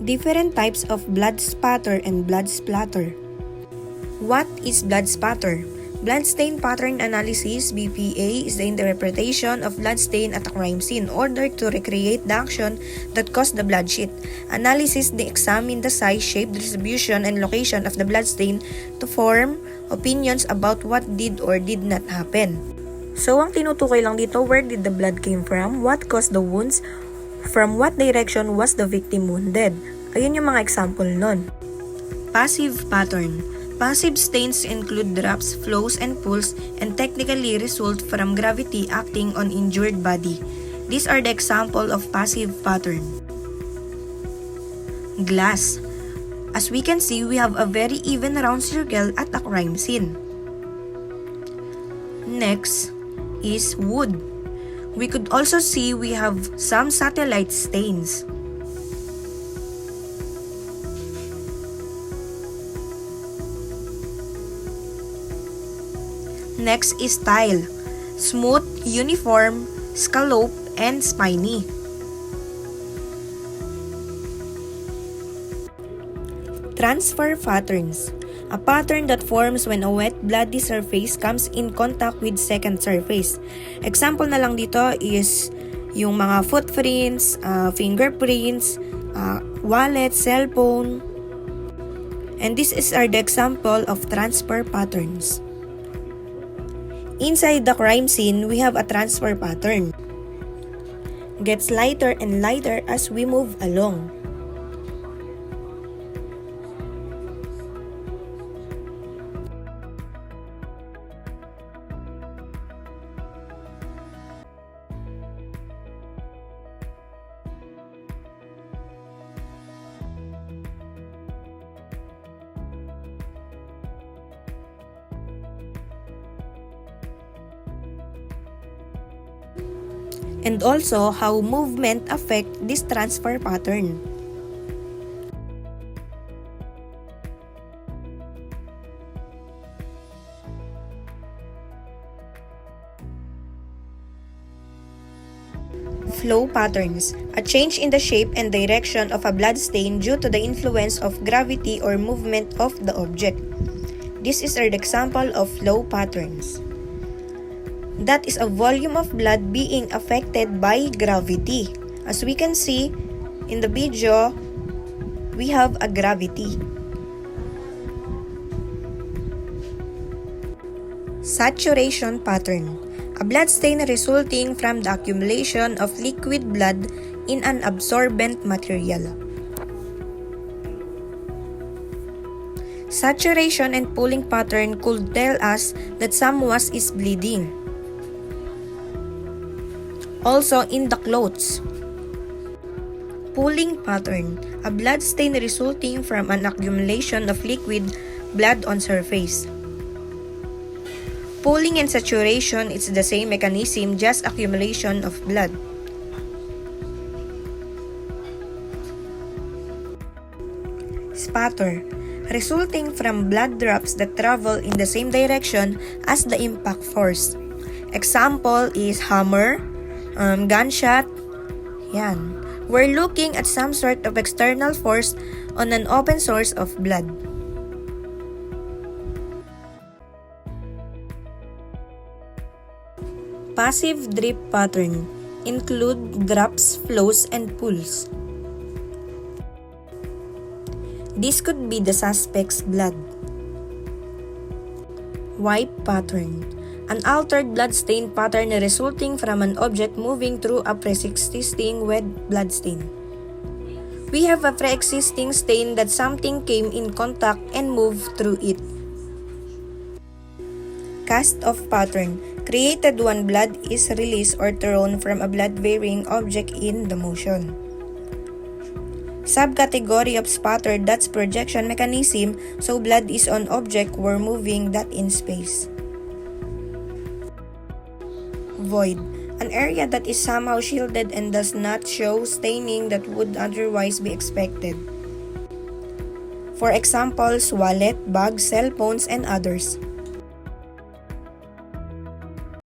Different types of blood spatter and blood splatter. What is blood spatter? Bloodstain pattern analysis (BPA) is the interpretation of bloodstain at a crime scene in order to recreate the action that caused the bloodshed. Analysis examines the size, shape, distribution, and location of the bloodstain to form opinions about what did or did not happen. So, ang tinutukoy lang dito, where did the blood came from? What caused the wounds? From what direction was the victim wounded? Ayun yung mga example nun. Passive pattern. Passive stains include drops, flows, and pools and technically result from gravity acting on injured body. These are the example of passive pattern. Glass. As we can see, we have a very even round circle at a crime scene. Next is wood. We could also see we have some satellite stains. Next is tile. Smooth, uniform, scallop, and spiny. Transfer patterns. A pattern that forms when a wet, bloody surface comes in contact with second surface. Example na lang dito is yung mga footprints, fingerprints, wallet, cellphone. And this is the example of transfer patterns. Inside the crime scene, we have a transfer pattern. Gets lighter and lighter as we move along. And also how movement affect this transfer pattern. Flow patterns, a change in the shape and direction of a blood stain due to the influence of gravity or movement of the object. This is an example of flow patterns. That is a volume of blood being affected by gravity. As we can see in the video, we have a gravity. Saturation pattern. A blood stain resulting from the accumulation of liquid blood in an absorbent material. Saturation and pooling pattern could tell us that someone is bleeding. Also in the clothes. Pooling pattern, a blood stain resulting from an accumulation of liquid blood on surface. Pooling and saturation is the same mechanism, just accumulation of blood. Spatter, resulting from blood drops that travel in the same direction as the impact force. Example is hammer, gunshot, yan. We're looking at some sort of external force on an open source of blood. Passive drip pattern include drops, flows, and pools. This could be the suspect's blood. Wipe pattern, an altered blood stain pattern resulting from an object moving through a pre-existing wet blood stain. We have a pre-existing stain that something came in contact and moved through it. Cast-off pattern, created when blood is released or thrown from a blood-bearing object in the motion. Subcategory of spatter, that's projection mechanism, so blood is on object where moving that in space. Void, an area that is somehow shielded and does not show staining that would otherwise be expected. For example, wallet, bag, cell phones, and others.